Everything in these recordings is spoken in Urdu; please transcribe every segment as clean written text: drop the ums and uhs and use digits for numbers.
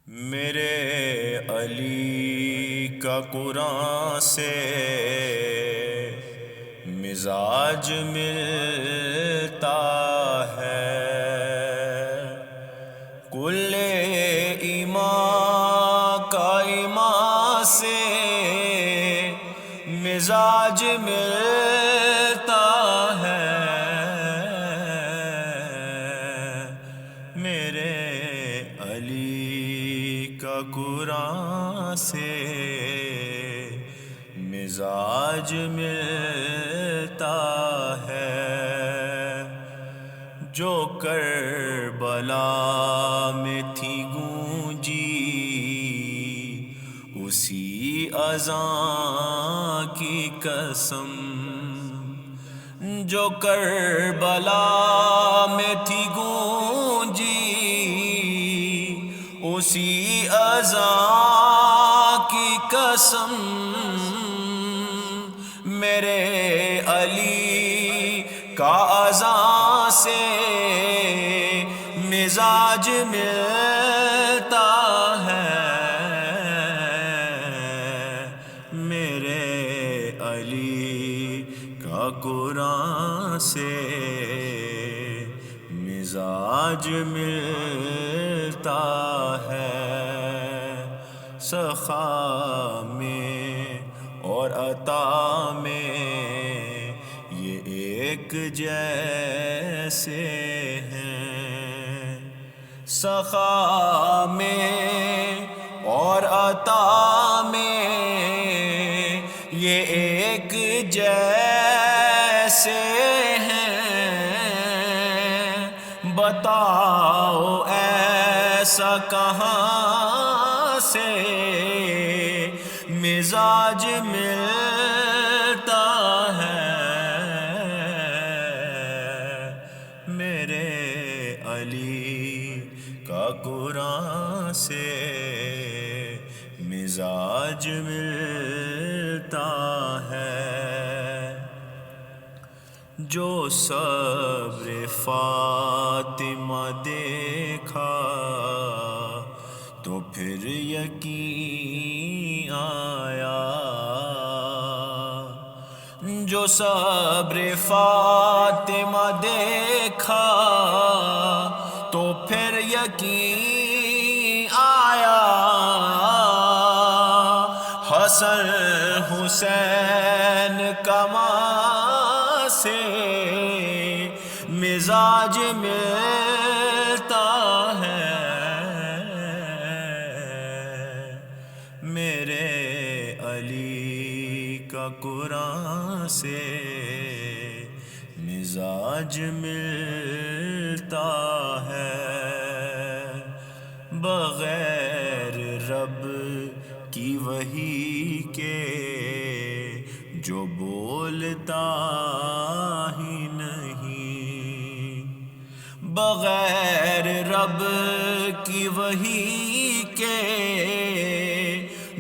میرے علی کا قرآن سے مزاج ملتا ہے، کل ایمان کا ایمان سے مزاج ملتا ہے۔ میرے علی کا قرآن سے مزاج ملتا ہے، جو کربلا میں تھی گونجی اسی اذان کی قسم، جو کربلا میں تھی گونجی اسی اذان کی قسم، میرے علی کا اذان سے مزاج ملتا ہے۔ میرے علی کا قرآن سے مزاج ملتا ہے، سخا میں اور عطا میں یہ ایک جیسے ہیں، سخا میں اور عطا میں یہ ایک جیسے ہیں، بتاؤ ایسا کہاں سے مزاج ملتا ہے۔ میرے علی کا قرآن سے مزاج ملتا ہے، جو صبر فاطمہ دیکھا تو پھر یقین آیا، جو صبر فاطمہ دیکھا تو پھر یقین آیا، حسن حسین کا ماں سے مزاج ملتا ہے۔ میرے علی کا قرآن سے مزاج ملتا ہے، بغیر رب کی وحی کے جو بولتا ہی نہیں، بغیر رب کی وحی کے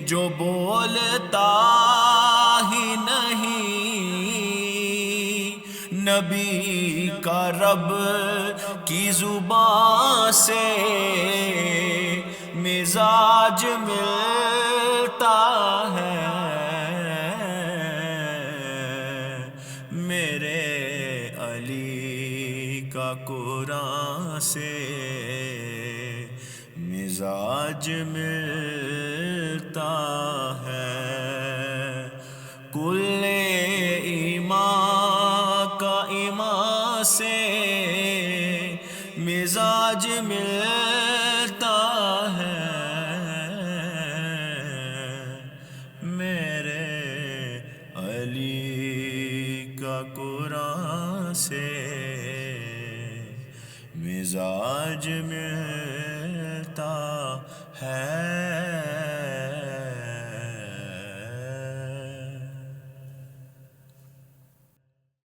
جو بولتا ہی نہیں، نبی کا رب کی زبان سے مزاج ملتا ہے۔ میرے علی کا قرآن سے مزاج ملتا ہے، کل ایمان کا ایمان سے مزاج ملتا ہے۔ میرے علی کا قرآن سے مزاج ملتا ہے۔